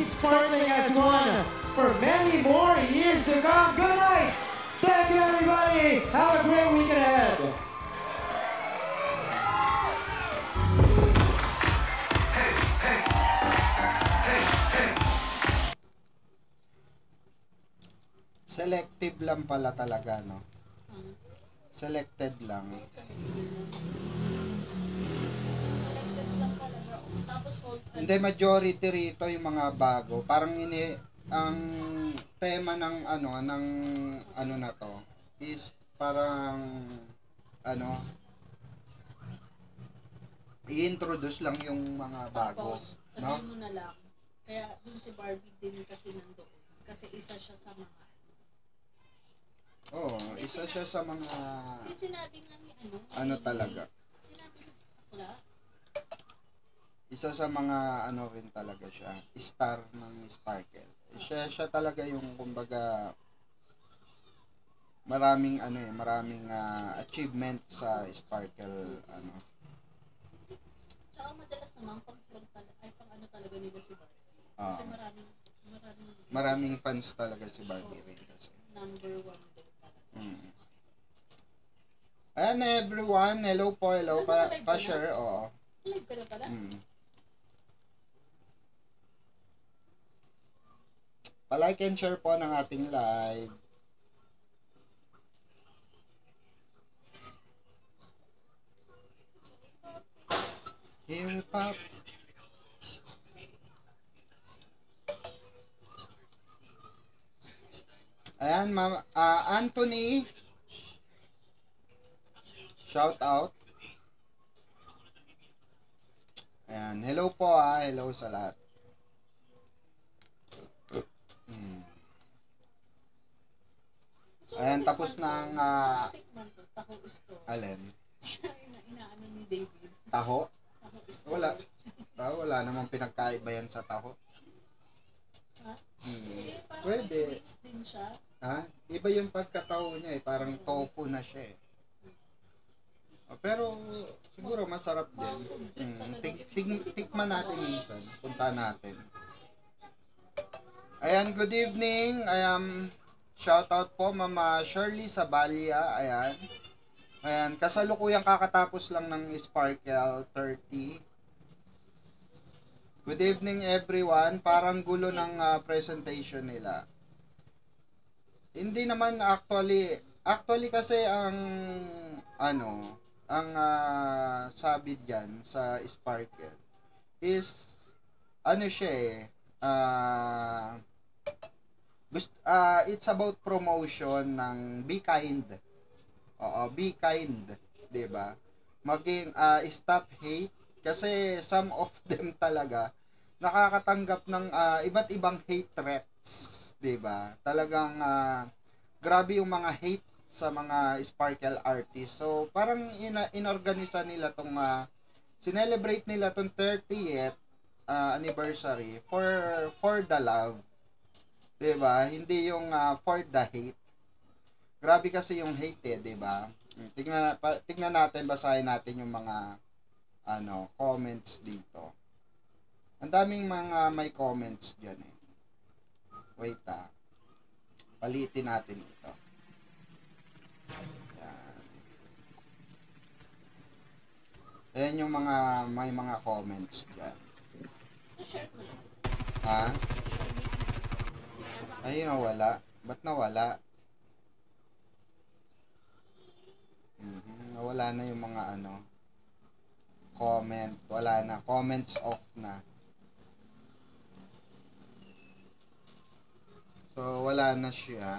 sparkling as one for many more years to come. Good night! Thank you, everybody! Have a great weekend ahead! Selective lang pala talaga, no? Selected lang. Hindi, majority rito yung mga bago. Parang ang tema ng ano na to is parang ano, i-introduce lang yung mga bago. Tapos, No? sabihin mo na lang. Kaya dun si Barbie din kasi nandoon. Kasi isa siya sa mga Isa siya sa mga sinabi nga ni ano talaga. Sinabi ng akla. Isa sa mga ano rin talaga siya, star ng Sparkle. Siya talaga yung kumbaga maraming achievement sa Sparkle Tsaka madalas naman pang ano talaga nila si Barbie. Kasi maraming fans talaga si Barbie rin kasi. Number one din talaga. Ayan na everyone, hello po, hello, pa-share, oo. Live ka na pala? Pa-like and share po ng ating live. Here pop. Ayan, Ma'am Anthony. Shout out. Ayan, hello po hello sa lahat. Ayan, tapos na ang alin? Inaano ni David. Taho? Wala namang pinagkaiba yan sa taho. Pwede. Din siya. Iba yung pagkataho niya parang tofu na siya Pero siguro masarap din. Tikman natin minsan. Punta natin. Ayan, good evening. Shout out po Mama Shirley Sabalia. Ayan, kasalukuyang kakatapos lang ng Sparkle 30. Good evening everyone. Parang gulo ng presentation nila. Hindi naman actually kasi ang sabi diyan sa Sparkle is siya it's about promotion ng Be Kind. Be kind, 'di ba? Maging stop hate kasi some of them talaga nakakatanggap ng iba't ibang hate threats, 'di ba? Talagang grabe yung mga hate sa mga Sparkle artists. So parang inorganisa nila tong celebrate nila tong 30th anniversary for the love. 'Di ba? Hindi yung for the hate. Grabe kasi yung hate 'di ba? Tingnan natin, basahin natin yung mga comments dito. Ang daming mga may comments diyan Wait palitin natin ito. Ayan yung may mga comments diyan. Ay, nawala. Ba't nawala? Nawala na yung mga comment. Wala na. Comments off na. So, wala na siya.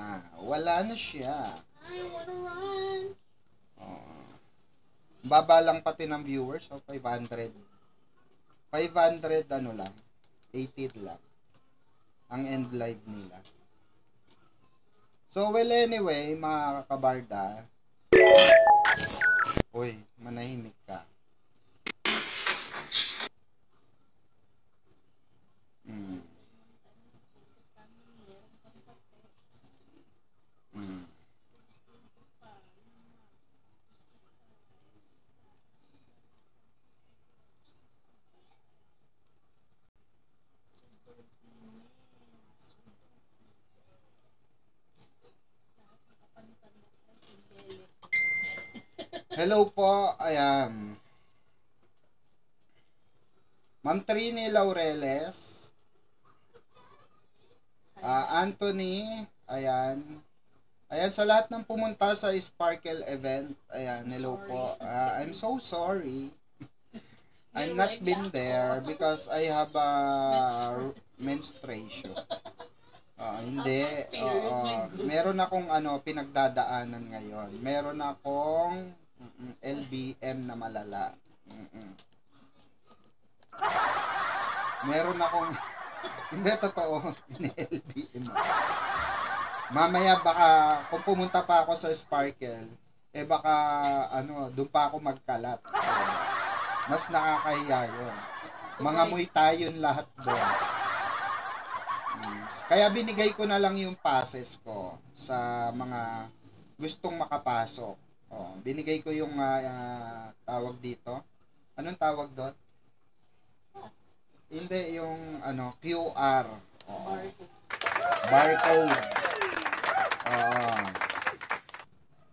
I wanna run. Baba lang pati ng viewers. 500. 500 lang. 80 lang. Ang end live nila. So, well anyway, mga kakabarda. Uy, manahimik ka. Hello po, ayan. Ma'am Trini Laureles, Anthony, ayan. Ayan, sa lahat ng pumunta sa Sparkle event, ayan, hello po. I'm so sorry. I'm not been there because I have a menstruation. Hindi. Meron akong pinagdadaanan ngayon. Meron akong LBM na malala. Meron akong hindi totoo. LBM. Mamaya baka kung pumunta pa ako sa Sparkle, baka doon pa ako magkalat. Mas nakakahiya yun. Mga Muay Thai yun lahat doon. Kaya binigay ko na lang yung passes ko sa mga gustong makapasok. Binigay ko yung tawag dito. Anong tawag doon? Hindi, yung QR. Barcode.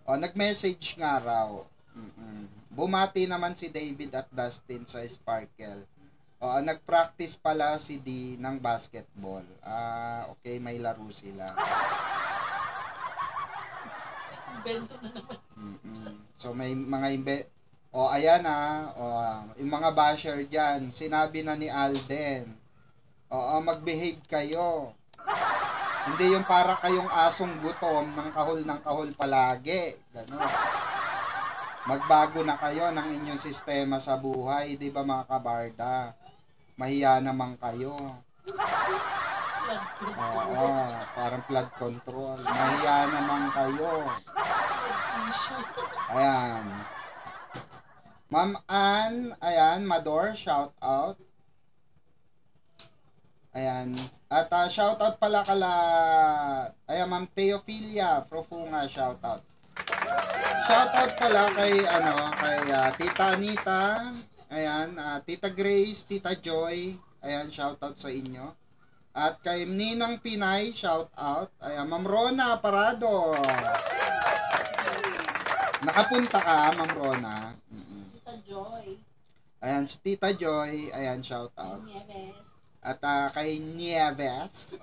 Nag-message nga raw. Bumati naman si David at Dustin sa Sparkle. Nag-practice pala si D ng basketball. Okay, may laro sila. Bento na naman. So may mga ayan yung mga basher dyan, sinabi na ni Alden. Mag-behave kayo. Hindi yung para kayong asong gutom ng kahol palagi. Gano'n. Magbago na kayo ng inyong sistema sa buhay, di ba mga kabarda? Mahiya naman kayo. Parang flood control. Mahiya naman kayo. Ayan. Ma'am Ann, ayan, Mador, shout out. Ayan. At shout out pala ayan, Ma'am Teophilia Profunga, shout out. Shout out pala kay Tita Anita, ayan, Tita Grace, Tita Joy, ayan, shout out sa inyo. At kay Ninang Pinay, shout out. Ayan, Ma'am Rona Parado. Nakapunta ka, Ma'am Rona. Tita Joy. Ayan, si Tita Joy, ayan, shout out. Nieves. At kay Nieves,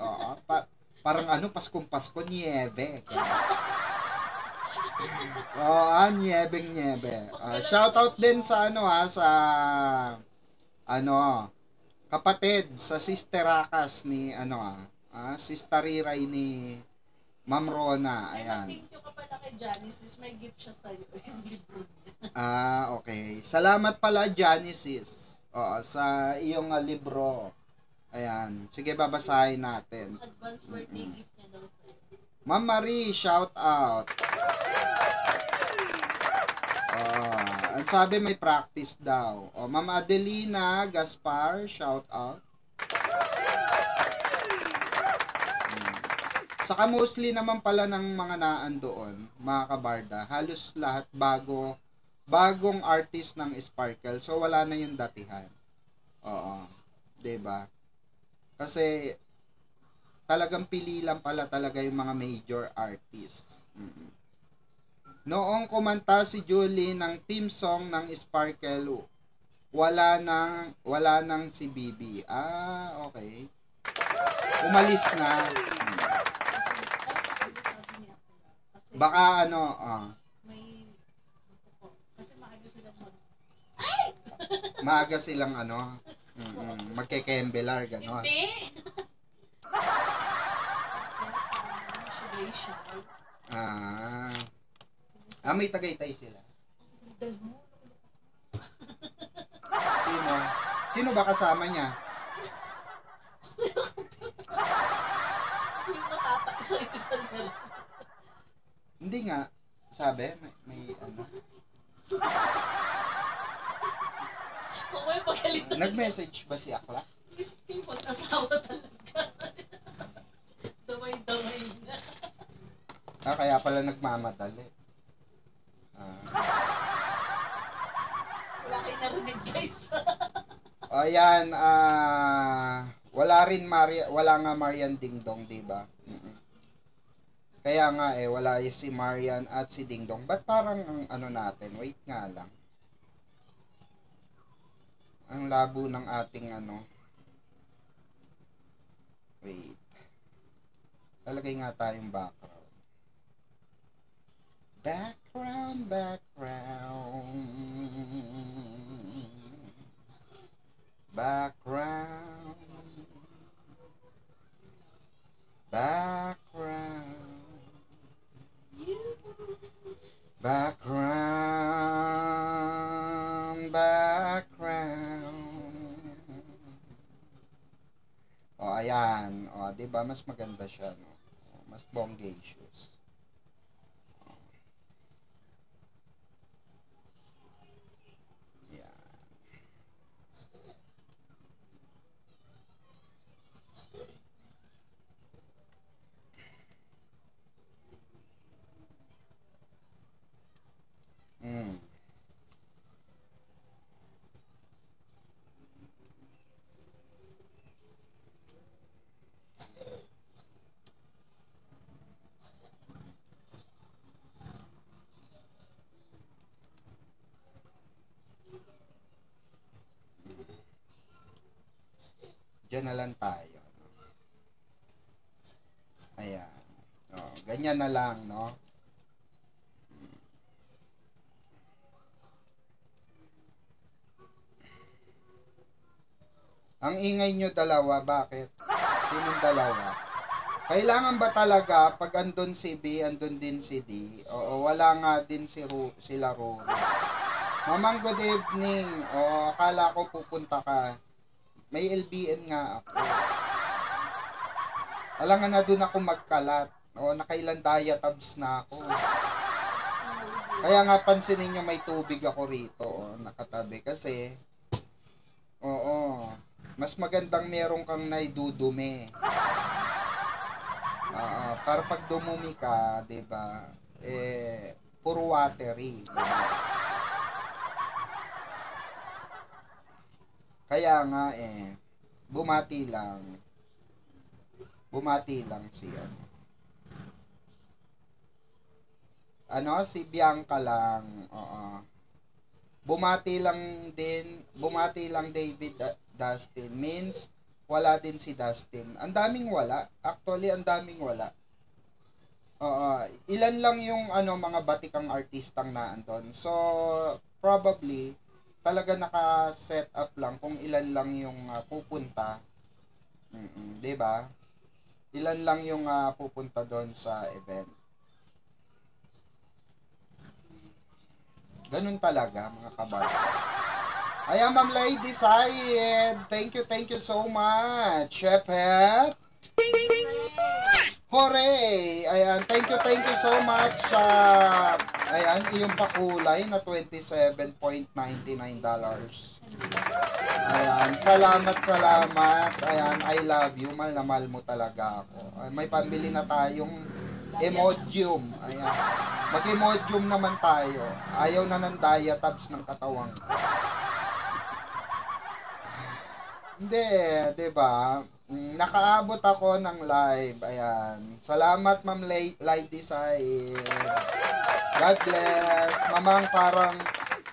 parang Paskong Pasko, Nieve. Niebe. Shout out din sa kapatid sa Sister Rakas ni Sister Riray ni Ma'am Rona. Ayan. Thank you ka pala kay Janice. May gift siya sa'yo. Yung libro niya. Okay. Salamat pala, Janice. Sa iyong libro. Ayan. Sige, babasahin natin. Advance birthday gift niya daw sa'yo. Ma'am Marie, shout out. Ang sabi may practice daw. Ma'am Adelina Gaspar, shout out. Saka mostly naman pala ng mga naan doon, mga kabarda, halos lahat bagong artist ng Sparkle. So wala na yung datihan. 'Di ba? Kasi talagang pili lang pala talaga yung mga major artists. Noong kumanta si Julie ng theme song ng Sparkle, wala nang si Bibi. Okay. Umalis na. Baka May kasi maaga silang maaga silang magkekembelar gano'n. Hindi. May Tagaytay sila. Sino ba kasama niya? Hindi matataksa yung isang nila. Hindi nga. Sabi, may Mamaya pagalitan. Nag-message ba si Akla? Yung mag-asawa talaga. Damay-damay na. Kaya pala nagmamadali. Wala kayo narinig, guys. Ayan, wala nga Marian Dingdong, di ba? Kaya nga wala si Marian at si Dingdong. Ba't parang ang ano natin? Wait nga lang. Ang labo ng ating ano. Wait. Talagay nga tayong background. Background. O, ayan. O, diba? Mas maganda siya, no? Mas bongacious. Ayan. Diyan na lang tayo. Ayan. O, ganyan na lang, no? Ang ingay nyo dalawa, bakit? Sinong dalawa? Kailangan ba talaga pag andun si B, andun din si D? Oo, wala nga din sila Rory. Mamang, good evening. Oo, akala ko pupunta ka. May LBM nga ako. Alangan na dun ako magkalat. Oo, nakailan diatabs na ako. Kaya nga pansinin nyo may tubig ako rito. Oo, nakatabi. Kasi, oo, mas magandang merong kang naidudumi. Para pag dumumi ka, 'di ba? Puro watery. Kaya nga bumati lang. Bumati lang si si Bianca lang. Oo. Bumati lang David Dustin means wala din si Dustin. Ang daming wala. Actually, ang daming wala. Ilan lang yung mga batikang artistang naandon. So, probably talaga naka-set up lang kung ilan lang yung pupunta. 'Di ba? Ilan lang yung pupunta doon sa event. Ganun talaga, mga kabar. Ayan, Ma'am Lady Sayed. Thank you so much. Chef Hep. Hooray! Ayan, thank you so much sa iyong pakulay na $27.99. Ayan, salamat. Ayan, I love you. Mahal na mahal mo talaga ako. May pambili na tayong Emodium. Ayan. Mag-Emodium naman tayo. Ayaw na ng diatabs ng katawang ko. Hindi, 'di ba? Nakaabot ako ng live. Ayan. Salamat, Ma'am Lady Sai. God bless. Mamang parang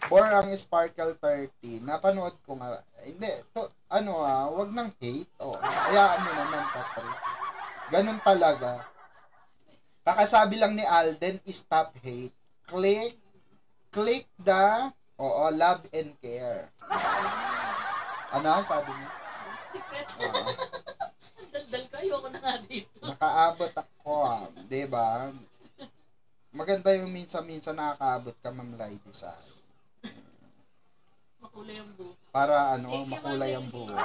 Borang Sparkle 30. Napanood ko nga. Hindi, wag nang hate. Hayaan mo naman, Katri. Ganun talaga. Kakasabi lang ni Alden, stop hate. Click the love and care. Ano sabi niya? Secret. Daldal ko, ayoko na nga dito. Nakaabot ako, 'di ba? Maganda yung minsan-minsan nakakaabot ka, Ma'am Lady sa makulay ang buhok. para makulay ang buhok.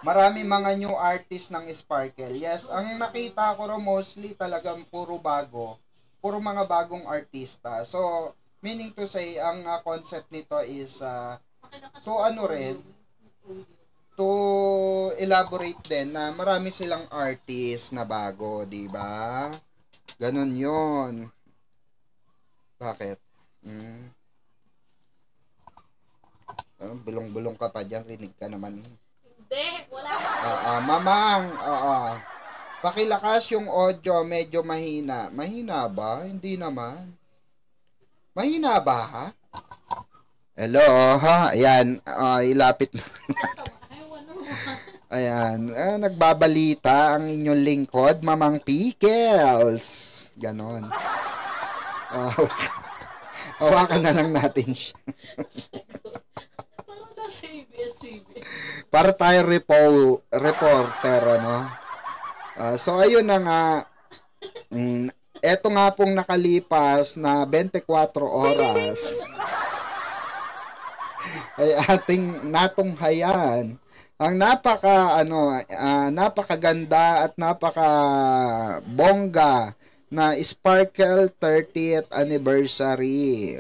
Marami mga new artist ng Sparkle. Yes, ang nakita ko mostly talagang puro bago. Puro mga bagong artista. So, meaning to say, ang concept nito is to elaborate din na marami silang artist na bago, di ba? Ganon yon. Bakit? Bulong-bulong ka pa dyan, rinig ka naman. Hindi, wala. Mamang, Pakilakas yung audio, medyo mahina. Mahina ba? Hindi naman. Mahina ba, ha? Hello, ha? Ayan, ilapit na. Ayan, nagbabalita ang inyong lingkod, Mamang Pickles. Ganon. Hawakan na lang natin siya. Parang nasa ABS-CBN. Para tayo reporter, ano? So, ayun na nga. Eto nga pong nakalipas na 24 oras ay ating natunghayan ang napakaganda at napaka-bongga na Sparkle 30th anniversary.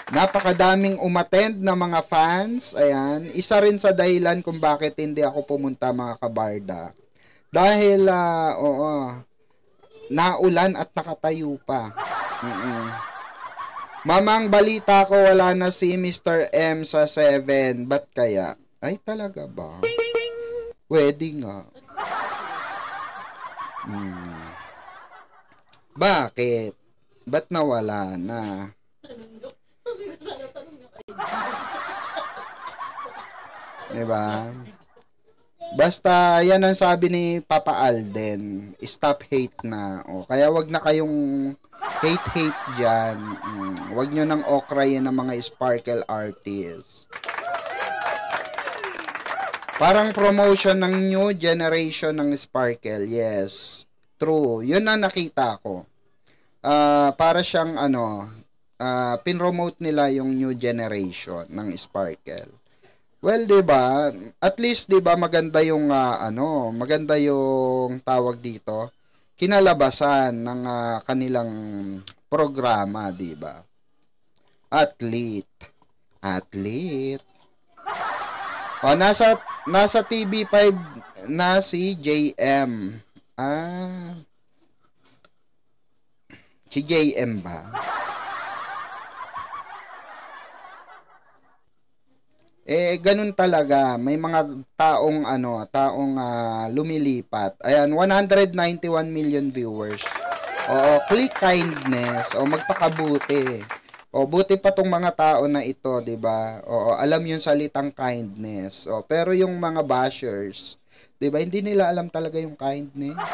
Napakadaming umattend na mga fans. Ayan, isa rin sa dahilan kung bakit hindi ako pumunta, mga kabarda. Dahil naulan at nakatayo pa. Mamang, balita ko wala na si Mr. M sa 7. Ba't kaya? Ay, talaga ba? Wedding nga. Bakit? Ba't nawala na? Sabi ko sana tanong nyo kay Diba? Basta, yan ang sabi ni Papa Alden. Stop hate na. Kaya wag na kayong hate dyan. Wag nyo nang okrayin ng mga sparkle artists. Parang promotion ng new generation ng sparkle. Yes. True. Yun ang nakita ko. Para siyang pinromote nila yung new generation ng sparkle. Well, 'di ba? At least 'di ba maganda yung maganda yung tawag dito, kinalabasan ng kanilang programa, 'di ba? Athlete. Nasa TV5 na si JM. Si JM ba? Ganun talaga. May mga taong lumilipat. Ayan, 191 million viewers. Click kindness. Magpakabuti. Buti pa tong mga tao na ito, 'di ba? Alam yung salitang kindness. Pero yung mga bashers, 'di ba, hindi nila alam talaga yung kindness.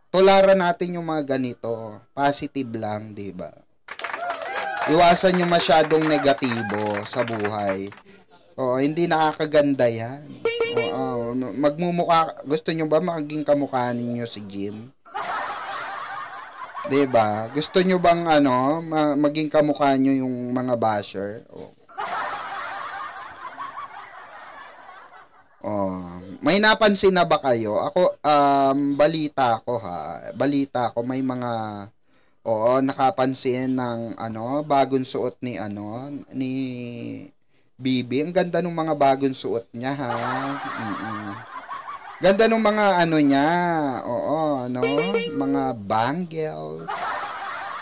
Tularan natin yung mga ganito. Positive lang, 'di ba? Iwasan nyo masyadong negatibo sa buhay. Hindi nakakaganda yan. Gusto nyo ba maging kamukha ninyo si Jim? Diba? Gusto nyo bang maging kamukha nyo yung mga basher? May napansin na ba kayo? Ako, balita ko may mga nakapansin ng bagong suot ni Bibi. Ang ganda ng mga bagong suot niya, ha. Ganda ng mga niya. Mga bangles,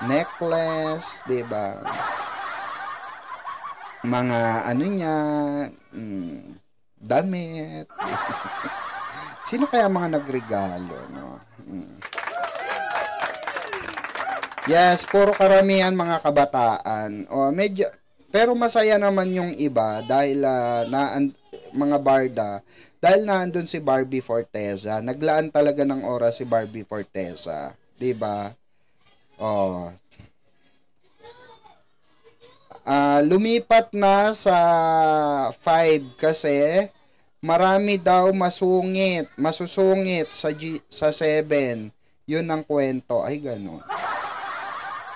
necklace, 'di ba? Mga niya, damit. Sino kaya mga nagregalo, no? Yes, puro karamihan mga kabataan. Medyo, pero masaya naman yung iba dahil mga barda, dahil naandun si Barbie Forteza. Naglaan talaga ng oras si Barbie Forteza, 'di ba? Lumipat na sa 5 kasi marami daw masusungit sa 7. Yun ang kwento. Ay, gano'n.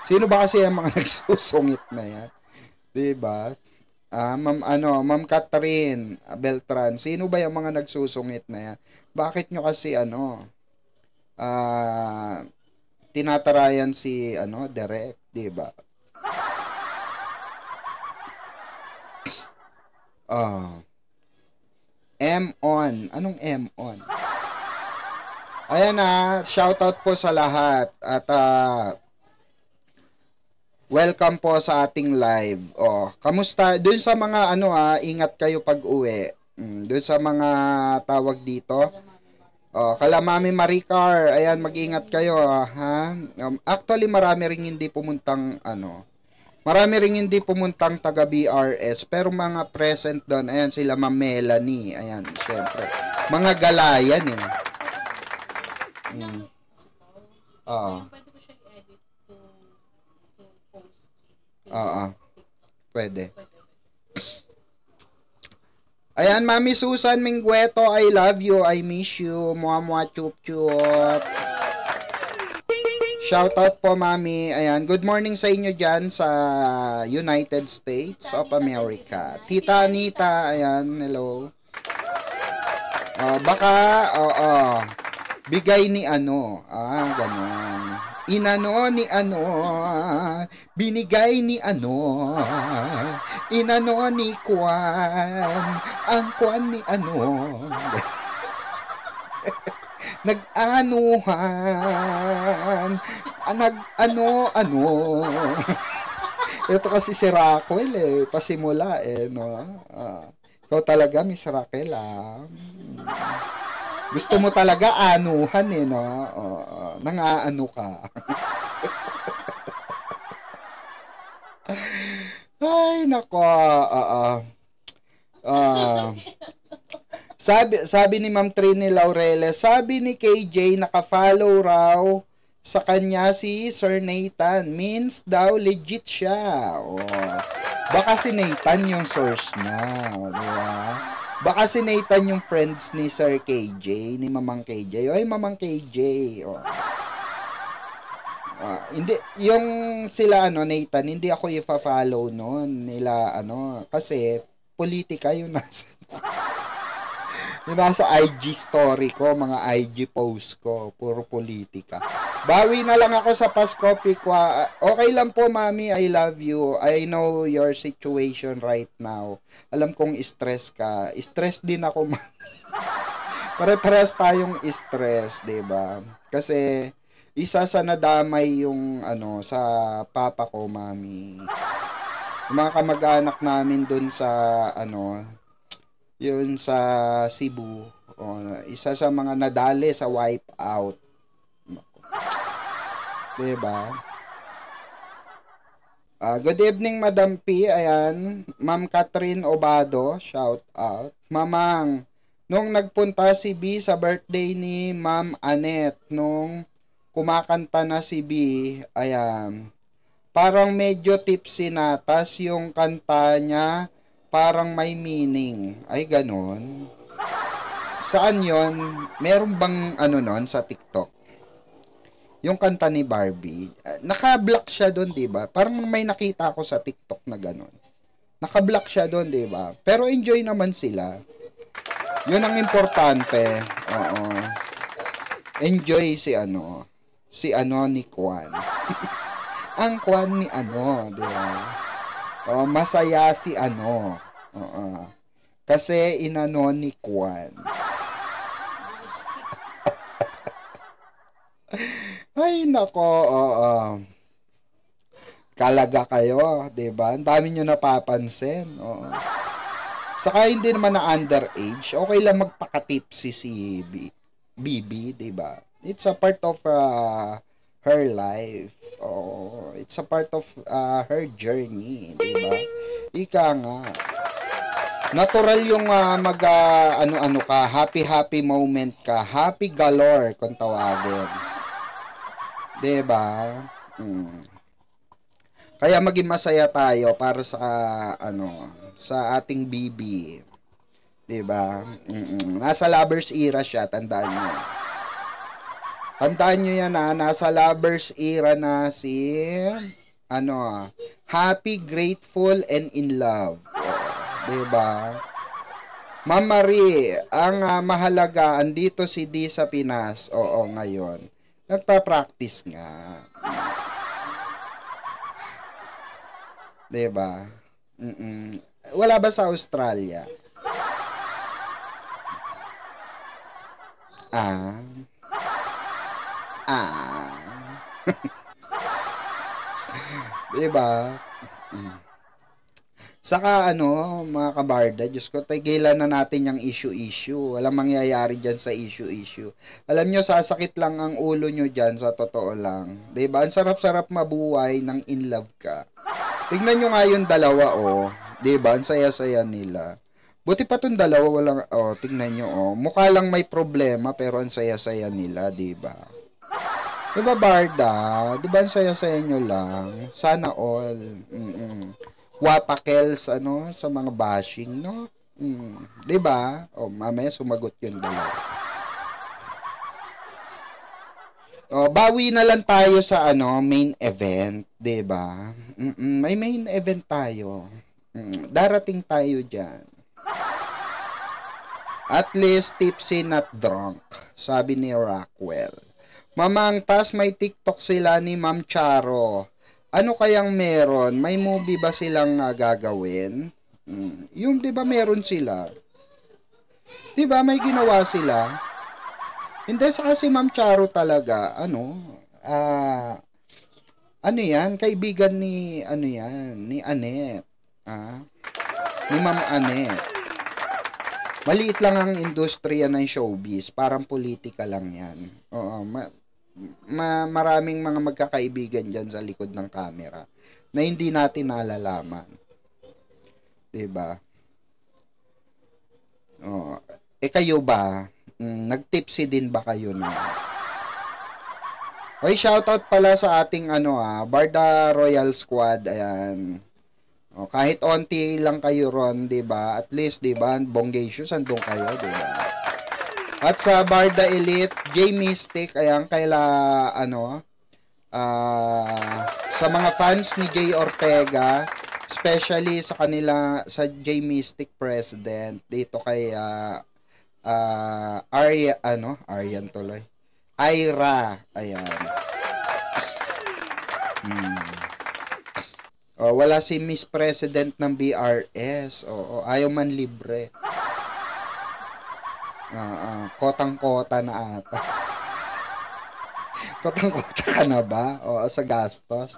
Sino ba kasi ang mga nagsusungit na yan? 'Di ba? Ma'am Catherine Beltran, sino ba yung mga nagsusungit na yan? Bakit nyo kasi tinatarayan si Derek, 'di ba? M-on. Anong M-on? Ayan shoutout po sa lahat. At welcome po sa ating live. Oh, kamusta? Doon sa mga ingat kayo pag-uwi. Doon sa mga tawag dito. Oh, kala Mami Maricar, ayan, mag-ingat kayo, ha? Actually, marami ring hindi pumuntang taga BRS, pero mga present doon, ayan, sila Ma'am Melanie, ayan, syempre. Mga galayan, eh. Oo. Pwede ko siya i-edit to post. Oo. Pwede. Ayan, Mami Susan Minggueto, I love you, I miss you, muamua chup chup. Shout out po, Mami. Ayan, good morning sa inyo dyan sa United States of America. Tita Anita, ayan, hello. Bigay ni ganon. Inano ni binigay ni inano ni Kwan, ang Kwan ni nag-anuhan, ito kasi si Raquel pasimula no. Ikaw talaga, Miss Raquel Gusto mo talaga anuhan no. Nang-aano ka. Ay, nako. Sabi ni Ma'am Trini Laureles, sabi ni KJ, naka-follow raw sa kanya si Sir Nathan. Means daw legit siya. Baka si Nathan yung source niya. Diba? Baka si Nathan yung friends ni Sir KJ, ni Mamang KJ. Oy, Mamang KJ. Hindi, yung sila Nathan, hindi ako i-follow noon nila kasi politika yung nasa yung nasa IG story ko, mga IG post ko, puro politika. Bawi na lang ako sa Pasko Pikwa. Okay lang po, Mami, I love you. I know your situation right now. Alam kong stress ka. Stress din ako, Mami. Pare-pares tayong stress, 'di ba? Kasi isa sa nadamay yung sa papa ko, Mami. Yung mga kamag-anak namin doon sa yun sa Cebu, isa sa mga nadali sa wipeout. Diba? Good evening, Madam P. Ayan, Ma'am Catherine Obado, shout out. Mamang, nung nagpunta si B sa birthday ni Ma'am Annette, nung kumakanta na si B, ayan, parang medyo tipsy na, tas yung kanta niya, parang may meaning. Ay, ganon. Saan yon? Meron bang nun sa TikTok? Yung kanta ni Barbie. Naka-block siya doon, di ba? Parang may nakita ako sa TikTok na ganon. Naka-block siya doon, di ba? Pero enjoy naman sila. Yun ang importante. Oo. Enjoy si ni Kwan. Ang Kwan ni di ba? Masaya si kasi inano ni Kwan. Ay, nako, kalaga kayo, 'di ba? Ang dami niyo napapansin, Saka hindi naman na underage, okay lang magpaka-tipsy si Bibi, 'di ba? It's a part of her life. It's a part of her journey, 'di ba? Ika nga. Natural yung ka, happy moment ka, happy galore kung tawagin. 'Di ba? Kaya maging masaya tayo para sa sa ating bibi. 'Di ba? Nasa lovers era siya, tandaan niyo. Tandaan niyo yan nasa lovers era na si happy, grateful, and in love. Diba? Ma'am Marie, ang mahalaga, andito si D sa Pinas. Oo, ngayon. Nagpa-practice nga. Diba? Wala ba sa Australia? Diba? Saka mga kabarda, Diyos ko, tigilan na natin yung issue-issue. Walang mangyayari dyan sa issue-issue. Alam nyo, sasakit lang ang ulo nyo dyan, sa totoo lang. Diba? Ang sarap-sarap mabuhay nang in love ka. Tignan nyo nga yung dalawa, Diba? Ang saya-saya nila. Buti pa tong dalawa, walang, tignan nyo, Mukha lang may problema, pero ang saya-saya nila, diba? Diba, Barda? Diba ang saya-saya nyo lang? Sana all. Wapakels, sa mga bashing, no? Diba? Mamaya sumagot yun dalawa. Bawi na lang tayo sa, main event, diba? May main event tayo. Darating tayo dyan. At least tipsy not drunk, sabi ni Rockwell. Mamang, tas may TikTok sila ni Ma'am Charo. Ano kayang meron? May movie ba silang gagawin? Yung 'di ba meron sila? 'Di ba may ginawa sila? Hindi sa kasi Ma'am Charo talaga, yan, kaibigan ni ni Annette. Ni Ma'am Annette. Maliit lang ang industriya ng showbiz, parang politika lang 'yan. Oo, maraming mga magkakaibigan dyan sa likod ng camera na hindi natin nalalaman. Diba? Kayo ba? Nagtipsy din ba kayo na? Hoy, shoutout pala sa ating Barda Royal Squad. Ayan. Kahit onti lang kayo ron, 'di ba? At least, 'di ba? Bonggacious andun kayo, 'di ba? At sa Barda Elite, J Mystic, ayan, sa mga fans ni Jay Ortega, especially sa sa J Mystic President, dito kay Aryan tuloy. Ira, ayan. Wala si Miss President ng BRS. Ayaw man libre. Kotang-kota na ata. Kotang-kota ka na ba? Sa gastos.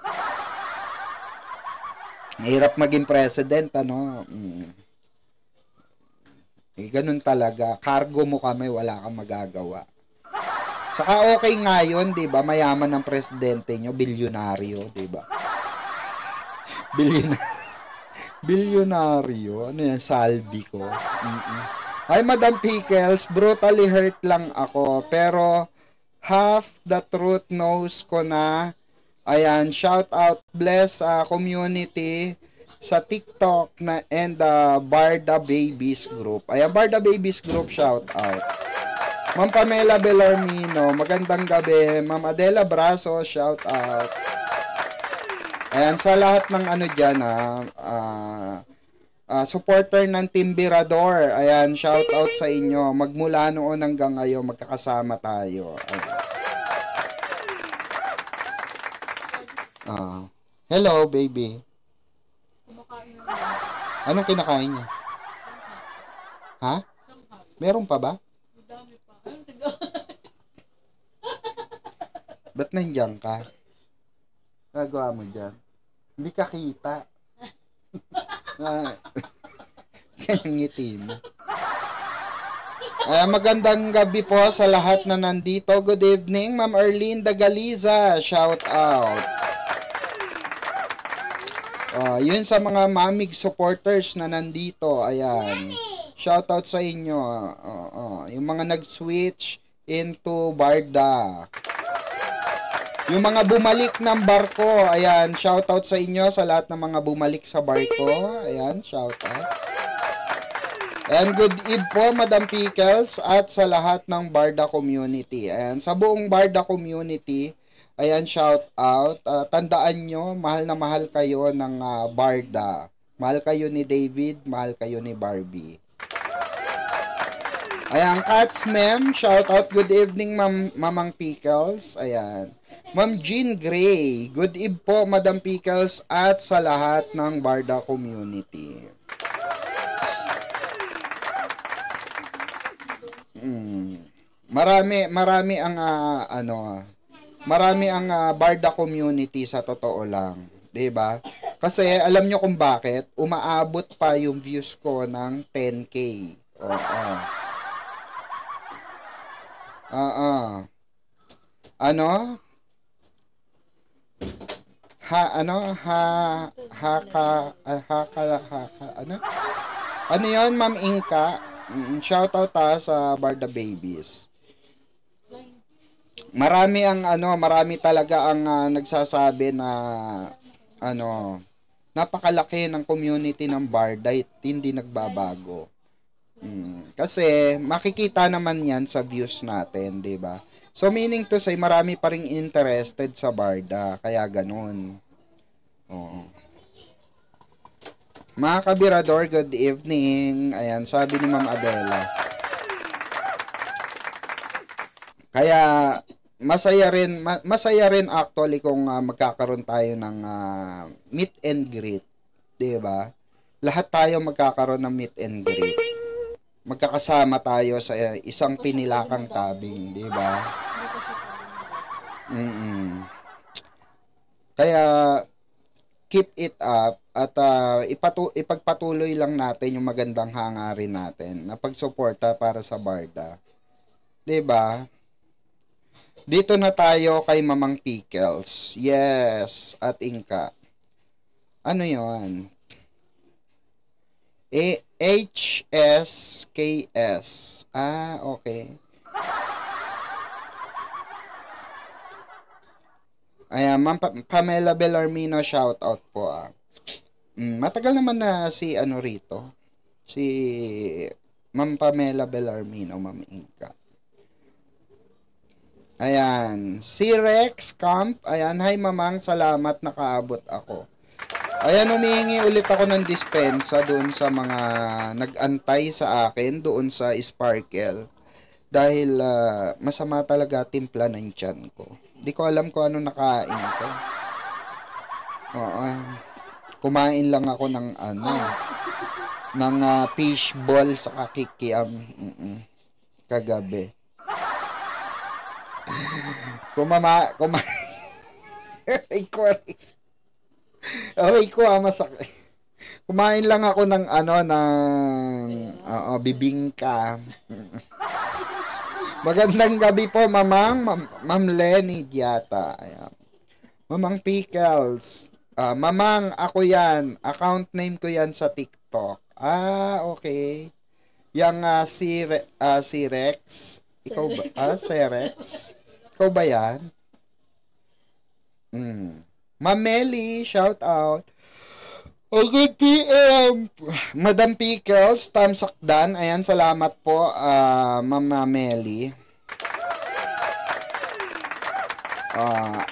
Hirap maging president, ganun talaga. Cargo mo kami, wala kang magagawa. Saka okay nga yun, di ba? Mayaman ng presidente nyo, bilyonaryo, di ba? Bilyonaryo? Ano yan, saldi ko? Ay, Madam Pickles, brutally hurt lang ako, pero half the truth knows ko na. Ayan, shout out, bless community sa TikTok and Barda Babies Group. Ayan, Barda Babies Group, shout out. Ma'am Pamela Bellarmino, magandang gabi. Ma'am Adela Braso, shout out. Ayan, sa lahat ng dyan, supporter ng Team Birador. Ayan, shout out sa inyo. Magmula noon hanggang ngayon, magkakasama tayo. Hello, baby. Anong kinakain niya? Ha? Meron pa ba? Ba't nandiyan ka? Nagawa mo dyan? Hindi ka kita. Kanyang ngiti mo. Magandang gabi po sa lahat na nandito. Good evening, Ma'am Arlene Dagaliza. Shout out. Yun sa mga mamig supporters na nandito. Ayan. Shout out sa inyo. Yung mga nag-switch into Barda. Yung mga bumalik ng barko, ayan, shout out sa inyo sa lahat ng mga bumalik sa barko. Ayan, shout out. And good eve po, Madam Pickles, at sa lahat ng Barda community. Ayan, sa buong Barda community, ayan, shout out. Tandaan nyo, mahal na mahal kayo ng Barda. Mahal kayo ni David, mahal kayo ni Barbie. Ayan, Cats Ma'am, shout out. Good evening, Mamang Pickles. Ayan. Ma'am Jean Gray, good eve po, Madam Pickles, at sa lahat ng Barda community. Marami ang Barda community sa totoo lang. 'Di ba? Kasi alam nyo kung bakit? Umaabot pa yung views ko ng 10K. Oo. Oo. Ano? Ano? Ano yon, Ma'am Inka? Shoutout sa Barda Babies. Marami talaga ang nagsasabi na napakalaki ng community ng Barda, hindi nagbabago. Kasi makikita naman 'yan sa views natin, 'di ba? So meaning to say, marami pa ring interested sa Barda, kaya ganun. Oo. Mga kabirador, good evening. Ayan, sabi ni Ma'am Adela. Kaya masaya rin actually kung magkakaroon tayo ng meet and greet, 'di ba? Lahat tayo magkakaroon ng meet and greet. Magkakasama tayo sa isang pinilakang tabing, 'di ba? Kaya keep it up at ipagpatuloy lang natin yung magandang hangarin natin na pagsuporta para sa Barda. 'Di ba? Dito na tayo kay Mamang Pickles. Yes, at Inka. Ano 'yon? HSKS. Okay. Ayan, Ma'am Pamela Bellarmino, shout out po. Matagal naman na si rito. Si Ma'am Pamela Bellarmino, Ma'am Inka. Ayan, si Rex Camp. Ayan, hi Mamang, salamat nakaabot ako. Ayan, humihingi ulit ako ng dispensa doon sa mga nag-antay sa akin doon sa Sparkle. Dahil masama talaga timpla ng tiyan ko. Di ko alam kung ano nakain ko. Oo. Kumain lang ako ng ng fishball sa kakikiam kagabi. Aray ko masakit. Kumain lang ako ng bibingka. Magandang gabi po, Mamang. Ma'am Lenny Diata. Ayan. Mamang Pickles. Mamang, ako yan. Account name ko yan sa TikTok. Okay. Yang si Rex. Ikaw ba? Si Rex? Ikaw ba yan? Ma'am Melly, shout out. Good PM. Madam Pickles, Tamsakdan. Ayan, salamat po, Ma'am Melly.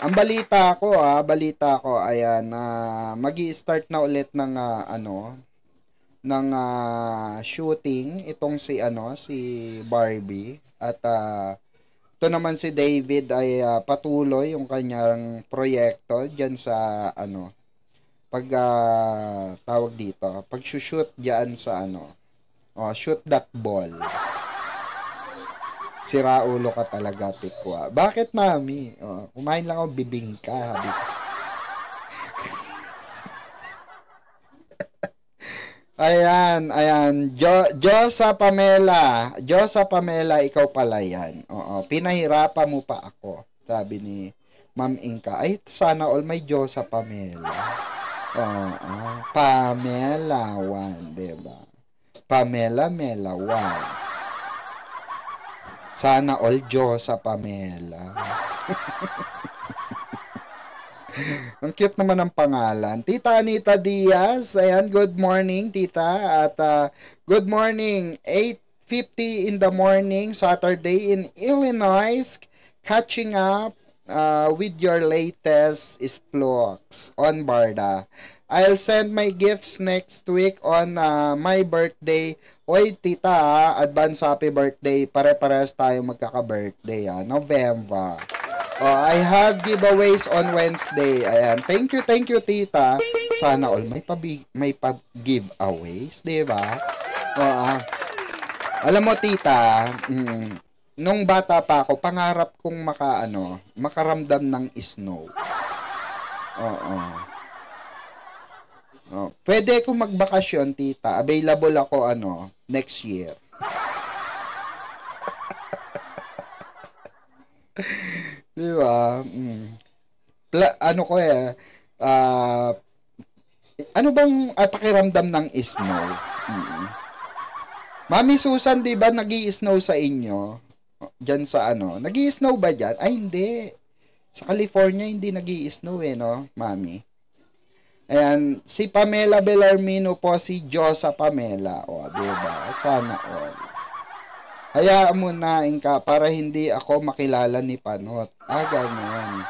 Ang balita ko, ayan, magi-start na ulit ng shooting itong si Barbie at ito naman si David ay patuloy yung kanyang proyekto diyan sa tawag dito, pag-shoot diyan sa shoot that ball. Sira ulo ka talaga, Pikwa. Bakit, mami? Kumain lang ako bibingka, habi ko. Ayan. Josa Pamela, ikaw pala yan. Pinahirapan mo pa ako, sabi ni Ma'am Inka. Ay, sana all may Josa Pamela. Pamela 1, diba? Pamela Mela 1. Sana all Josa Pamela. Ang cute naman ang pangalan. Tita Anita Diaz. Ayan, good morning, tita. At good morning. 8:50 in the morning, Saturday in Illinois. Catching up with your latest vlogs on Barda. I'll send my gifts next week on my birthday. Oy, tita, advance happy birthday. Pare-pares tayo magkaka-birthday, November. I have giveaways on Wednesday. Ayan. Thank you, tita. Sana all may giveaways, 'di ba? Alam mo, tita, nung bata pa ako, pangarap kong makaramdam ng snow. Oh, pwede akong magbakasyon, tita. Available ako, next year. Di ba? Ano ko ano bang pakiramdam ng snow? Mami Susan, di ba nag-i-snow sa inyo? Diyan sa nag-i-snow ba dyan? Ay, hindi. Sa California, hindi nag-i-snow no, Mami? Ayan, si Pamela Bellarmino po, si Josa Pamela. O, diba? Sana all. Hayaan mo na, Inka, para hindi ako makilala ni Panot. Ganun.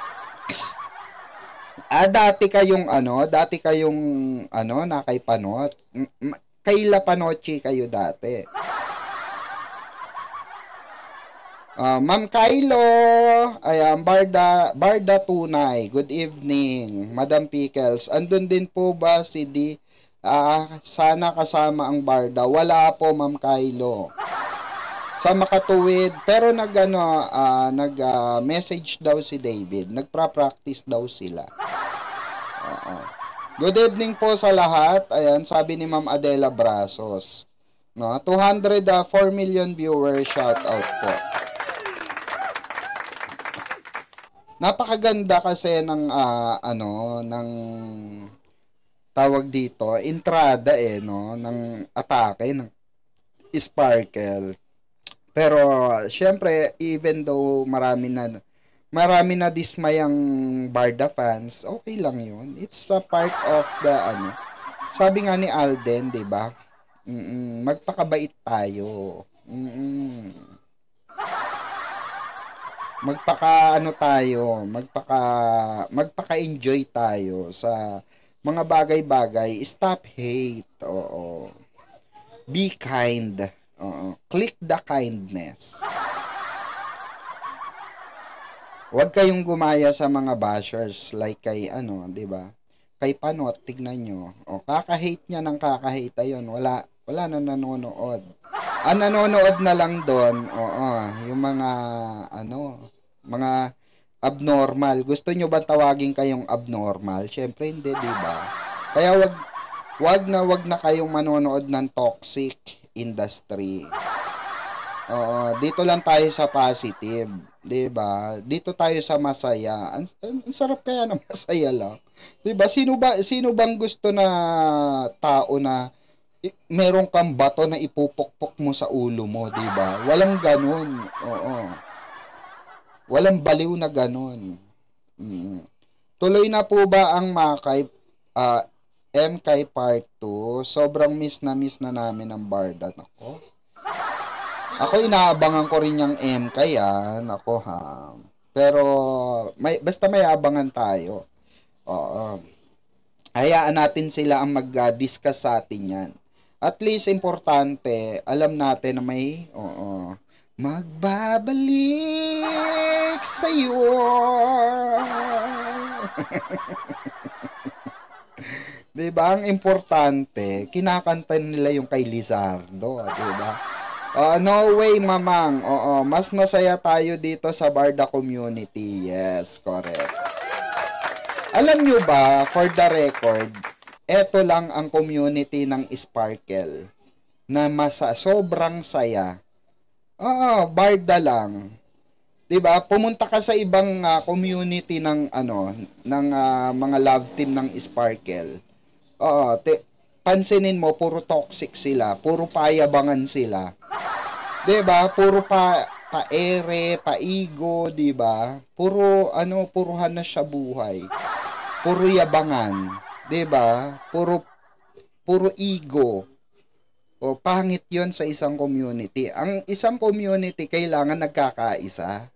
Dati kayong na kay Panot. Kayla Panochi kayo dati. Ma'am Kylo, ayan, Barda Tunay, good evening. Madam Pickles, andun din po ba si D? Sana kasama ang Barda. Wala po, Ma'am Kylo. Sa makatuwid, pero nag-message daw si David. Nagpa-practice daw sila. Good evening po sa lahat. Ayan, sabi ni Ma'am Adela Brasos. 204 million viewers, shout out po. Napakaganda kasi ng ng tawag dito, entrada ng atake ng Sparkle. Pero syempre, even though marami na dismayang Barda fans, okay lang 'yun. It's a part of the sabi nga ni Alden, 'di ba? Magpakabait tayo. Magpaka-enjoy tayo sa mga bagay-bagay. Stop hate. Oo. Be kind. Oo. Click the kindness. Huwag kayong gumaya sa mga bashers like kay 'di ba? Kay Panot, tignan nyo. Kaka-hate niya ng kaka-hate ayun. Wala na nanonood. Ang nanonood na lang doon, yung mga mga abnormal. Gusto nyo ba tawagin kayong abnormal? Syempre hindi, di ba? Kaya wag na kayong manonood ng toxic industry. Dito lang tayo sa positive, 'di ba? Dito tayo sa masaya. Ang sarap kaya na masaya lang. 'Di ba? Sino bang gusto na tao na meron kang bato na ipupukpok mo sa ulo mo, 'di ba? Walang ganun. Walang baliw na ganun. Tuloy na po ba ang Makay MK Part 2? Sobrang miss na namin ang Barda. Ako inaabangan ko rin yung MK yan. Pero basta may abangan tayo. Hayaan natin sila ang mag-discuss sa atin yan. At least importante, alam natin na may magbabalik sa'yo. Diba? Ang importante, kinakanta nila yung kay Lizardo. Diba? No way, mamang. Mas masaya tayo dito sa Barda community. Yes, correct. Alam nyo ba, for the record, eto lang ang community ng Sparkle na sobrang saya. Barda lang. 'Di ba? Pumunta ka sa ibang community ng mga love team ng Sparkle. Pansinin mo, puro toxic sila, puro payabangan sila. 'Di ba? Puro paere, paigo, 'di ba? Puro puruhan na siya buhay. Puro yabangan, 'di ba? Puro ego. Pangit 'yon sa isang community. Ang isang community kailangan nagkakaisa.